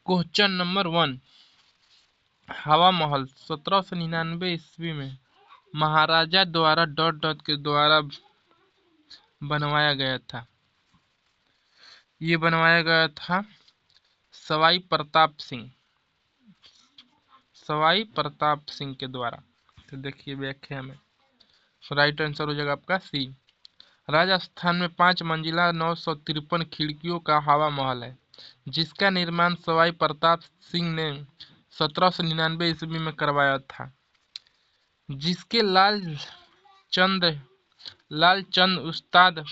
Question number 1, हवा महल 1799 ईस्वी में महाराजा द्वारा के द्वारा बनवाया गया था। ये बनवाया गया था सवाई प्रताप सिंह के द्वारा। तो देखिए व्याख्या में राइट आंसर हो जाएगा आपका सी। राजस्थान में 5 मंजिला 953 खिड़कियों का हवा महल है, जिसका निर्माण सवाई प्रताप सिंह ने 1799 ईस्वी में करवाया था, जिसके लालचंद उस्ताद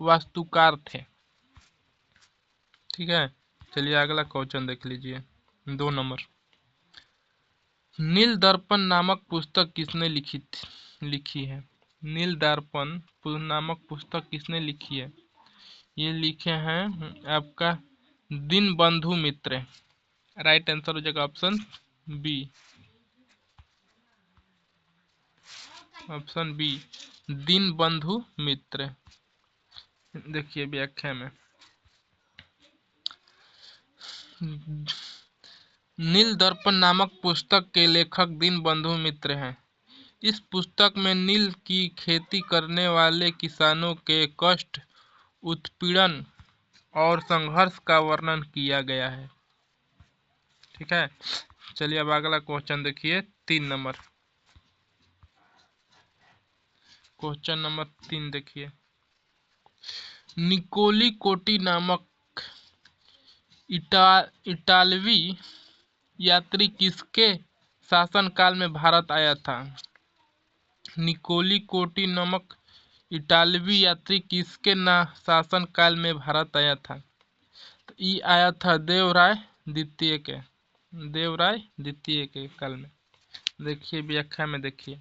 वास्तुकार थे। ठीक है, चलिए अगला क्वेश्चन देख लीजिए। 2 नंबर, नील दर्पण नामक पुस्तक किसने लिखी है? नील दर्पण नामक पुस्तक किसने लिखी है? ये लिखे हैं आपका दीनबंधु मित्र। राइट आंसर हो जाएगा ऑप्शन बी, दीनबंधु मित्र। देखिए व्याख्या में नील दर्पण नामक पुस्तक के लेखक दीनबंधु मित्र हैं। इस पुस्तक में नील की खेती करने वाले किसानों के कष्ट, उत्पीड़न और संघर्ष का वर्णन किया गया है। ठीक है, चलिए अब अगला क्वेश्चन देखिए। 3 नंबर, क्वेश्चन नंबर 3 देखिए। निकोली कोटी नामक इटालवी यात्री किसके शासनकाल में भारत आया था? निकोली कोटी नामक इटालवी यात्री किसके शासनकाल में भारत आया था? तो ये आया था देवराय द्वितीय के काल में। देखिए व्याख्या में देखिए,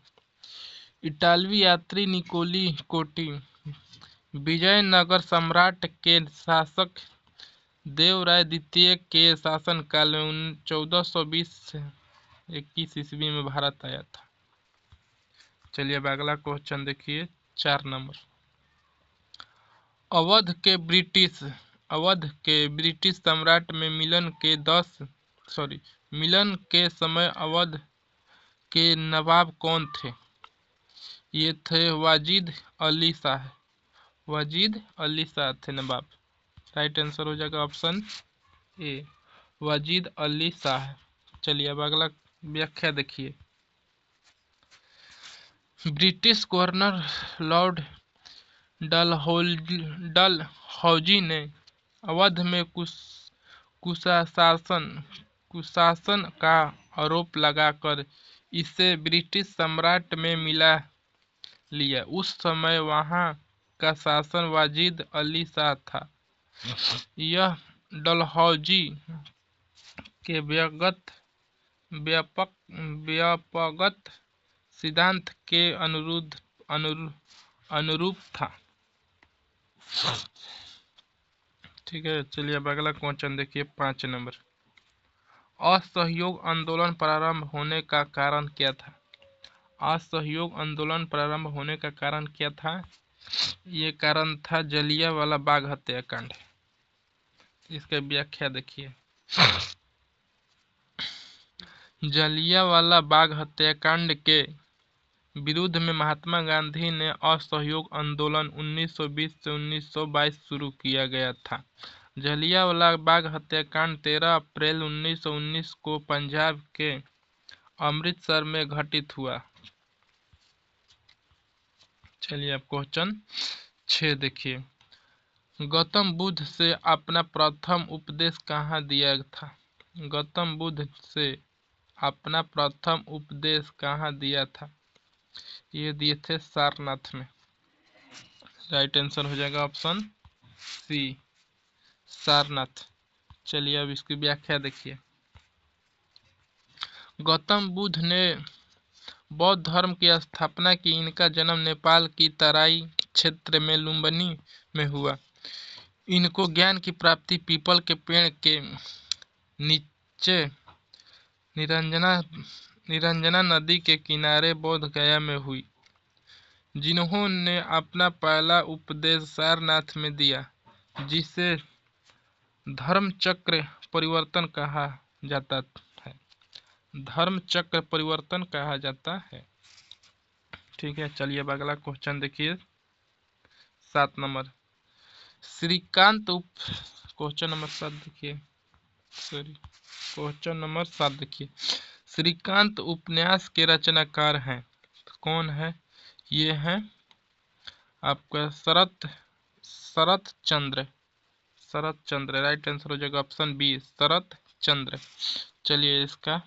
इटालवी यात्री निकोली कोटी विजयनगर सम्राट के शासक देवराय द्वितीय के शासनकाल में 1420 से 21 ईस्वी में भारत आया था। चलिए अब अगला क्वेश्चन देखिए। 4 नंबर, अवध के ब्रिटिश सम्राट में मिलन के समय अवध के नवाब कौन थे? ये थे वाजिद अली शाह थे नवाब। राइट आंसर हो जाएगा ऑप्शन ए, वाजिद अली शाह। चलिए अब अगला व्याख्या देखिए। ब्रिटिश गवर्नर लॉर्ड डलहौजी ने अवध में कुशासन का आरोप लगाकर इसे ब्रिटिश सम्राट में मिला लिया। उस समय वहां का शासक वाजिद अली शाह था। यह डलहौजी के व्यापकगत सिद्धांत के अनुरूप था। ठीक है, चलिए अब अगला क्वेश्चन देखिए। 5 नंबर, असहयोग आंदोलन प्रारंभ होने का कारण क्या था? असहयोग आंदोलन प्रारंभ होने का कारण क्या था? ये कारण था जलियांवाला बाग हत्याकांड। इसका व्याख्या देखिए। जलियांवाला बाग हत्याकांड के विरुद्ध में महात्मा गांधी ने असहयोग आंदोलन 1920 से 1922 शुरू किया गया था। जलियांवाला बाग हत्याकांड 13 अप्रैल 1919 को पंजाब के अमृतसर में घटित हुआ। चलिए अब क्वेश्चन 6 देखिए। गौतम बुद्ध से अपना प्रथम उपदेश कहाँ दिया था? गौतम बुद्ध से अपना प्रथम उपदेश कहाँ दिया था? ये दिए थे सारनाथ में। राइट आंसर हो जाएगा ऑप्शन सी, सारनाथ। चलिए अब इसकी व्याख्या देखिए। गौतम बुद्ध ने बौद्ध धर्म की स्थापना की। इनका जन्म नेपाल की तराई क्षेत्र में लुम्बिनी में हुआ। इनको ज्ञान की प्राप्ति पीपल के पेड़ के नीचे निरंजना नदी के किनारे बोध गया में हुई, जिन्होंने अपना पहला उपदेश सारनाथ में दिया, जिसे धर्म चक्र परिवर्तन कहा जाता है। धर्म चक्र परिवर्तन कहा जाता है। ठीक है, चलिए अब अगला क्वेश्चन देखिए 7 नंबर। श्रीकांत क्वेश्चन नंबर 7 देखिए, सॉरी क्वेश्चन नंबर 7 देखिए। श्रीकांत उपन्यास के रचनाकार हैं, कौन है? ये है आपका शरत चंद्र। राइट आंसर हो जाएगा ऑप्शन बी, शरत चंद्र। चलिए इसका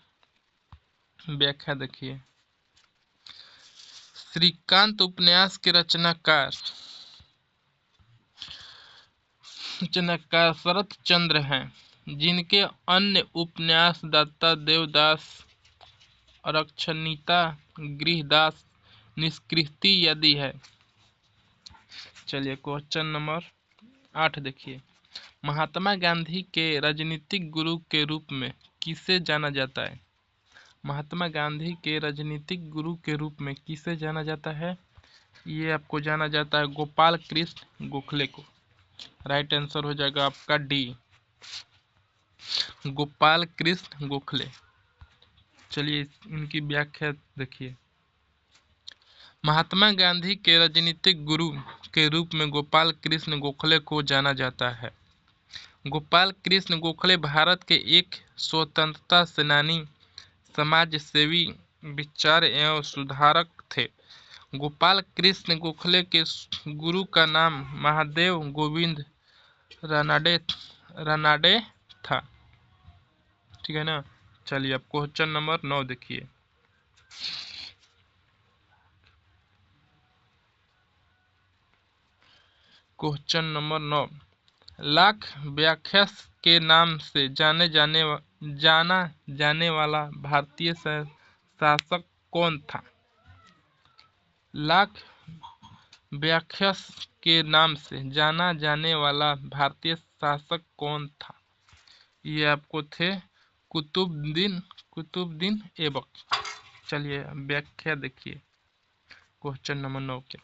व्याख्या देखिए। श्रीकांत उपन्यास के रचनाकार शरत चंद्र हैं, जिनके अन्य उपन्यास दाता देवदास, अरक्षणीता, गृहदास, निष्कृति आदि है। चलिए क्वेश्चन नंबर 8 देखिए। महात्मा गांधी के राजनीतिक गुरु के रूप में किसे जाना जाता है? महात्मा गांधी के राजनीतिक गुरु के रूप में किसे जाना जाता है? ये आपको जाना जाता है गोपाल कृष्ण गोखले को। राइट आंसर हो जाएगा आपका डी, गोपाल कृष्ण गोखले। चलिए इनकी व्याख्या देखिए। महात्मा गांधी के राजनीतिक गुरु के रूप में गोपाल कृष्ण गोखले को जाना जाता है। गोपाल कृष्ण गोखले भारत के एक स्वतंत्रता सेनानी, समाज सेवी, विचार एवं सुधारक थे। गोपाल कृष्ण गोखले के गुरु का नाम महादेव गोविंद रानाडे था। ठीक है ना। चलिए अब क्वेश्चन नंबर 9 देखिए। क्वेश्चन नंबर 9, लाख व्याख्यास के नाम से जाना जाने वाला भारतीय शासक कौन था? लाख व्याख्यास के नाम से जाना जाने वाला भारतीय शासक कौन था? ये आपको थे कुतुबुद्दीन ऐबक। चलिए व्याख्या देखिए क्वेश्चन नंबर 9 के।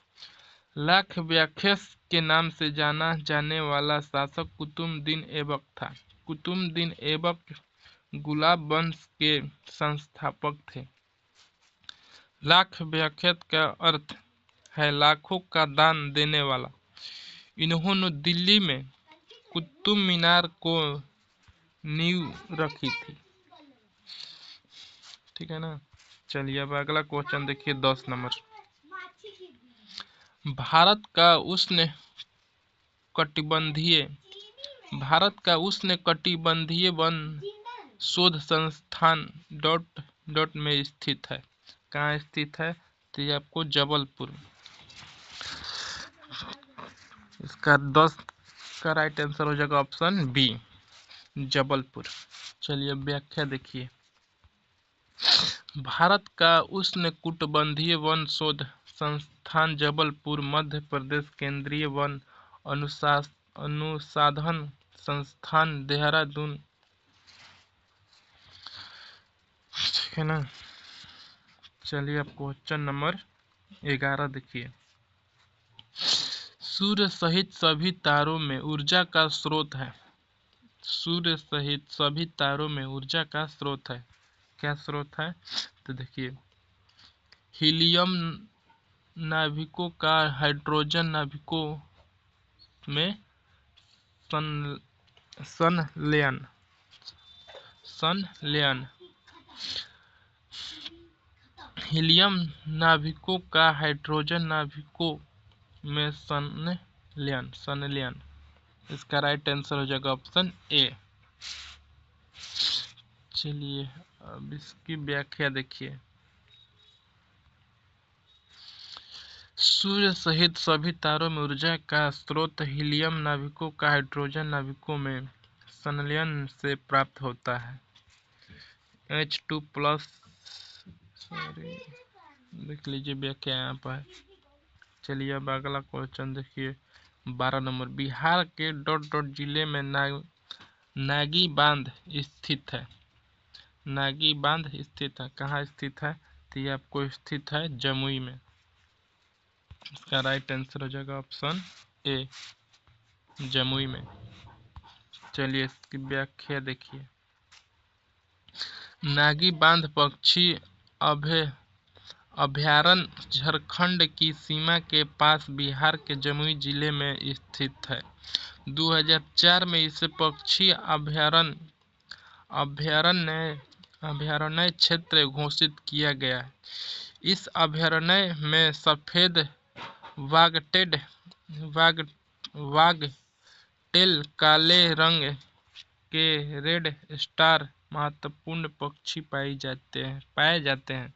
लाख व्याख्यास के नाम से जाना जाने वाला शासक कुतुबुद्दीन ऐबक था। कुतुबुद्दीन ऐबक गुलाब वंश के संस्थापक थे। लाख व्याख्यात का अर्थ है लाखों का दान देने वाला। इन्होंने दिल्ली में कुतुब मीनार को नींव रखी थी। ठीक है ना। चलिए अब अगला क्वेश्चन देखिए 10 नंबर। भारत का उष्णकटिबंधीय वन शोध संस्थान डॉट में स्थित है। कहाँ स्थित है? तो ये आपको जबलपुर। इसका 10 का राइट आंसर हो जाएगा ऑप्शन बी, जबलपुर। चलिए व्याख्या देखिए। भारत का उष्णकटिबंधीय वन शोध संस्थान जबलपुर मध्य प्रदेश, केंद्रीय वन अनुसंधान संस्थान देहरादून। ठीक है ना। चलिए अब क्वेश्चन नंबर 11 देखिए। सूर्य सहित सभी तारों में ऊर्जा का स्रोत है। सूर्य सहित सभी तारों में ऊर्जा का स्रोत है। क्या स्रोत है? तो देखिए, हीलियम नाभिकों का हाइड्रोजन नाभिकों में संलयन। हीलियम नाभिकों का हाइड्रोजन नाभिकों में संलयन। इसका राइट आंसर हो जाएगा ऑप्शन ए। चलिए अब इसकी व्याख्या देखिए। सूर्य सहित सभी तारों में ऊर्जा का स्रोत हीलियम नाभिकों का हाइड्रोजन नाभिकों में संलयन से प्राप्त होता है। H2+, सॉरी देख लीजिए व्याख्या यहाँ पर है। चलिए अब अगला क्वेश्चन देखिए 12 नंबर। बिहार के जिले में नागी बांध स्थित है। नागी बांध स्थित है। कहाँ स्थित है? तो ये आपको स्थित है जमुई में। इसका राइट आंसर हो जाएगा ऑप्शन ए, जमुई में। चलिए इसकी व्याख्या देखिए। नागी बांध पक्षी अभय अभयारण्य झारखंड की सीमा के पास बिहार के जमुई जिले में स्थित है। 2004 में इसे पक्षी अभयारण्य अभयारण्य क्षेत्र घोषित किया गया है। इस अभयारण्य में सफेद वाघटेल काले रंग के रेड स्टार महत्वपूर्ण पक्षी पाए जाते हैं।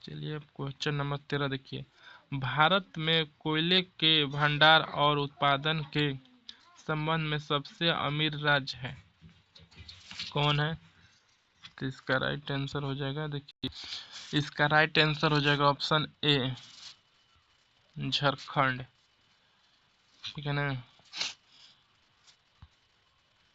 चलिए अब क्वेश्चन नंबर 13 देखिए। भारत में कोयले के भंडार और उत्पादन के संबंध में सबसे अमीर राज्य है कौन है? तो इसका राइट आंसर हो जाएगा, देखिए इसका राइट आंसर हो जाएगा ऑप्शन ए, झारखंड। ठीक है ना।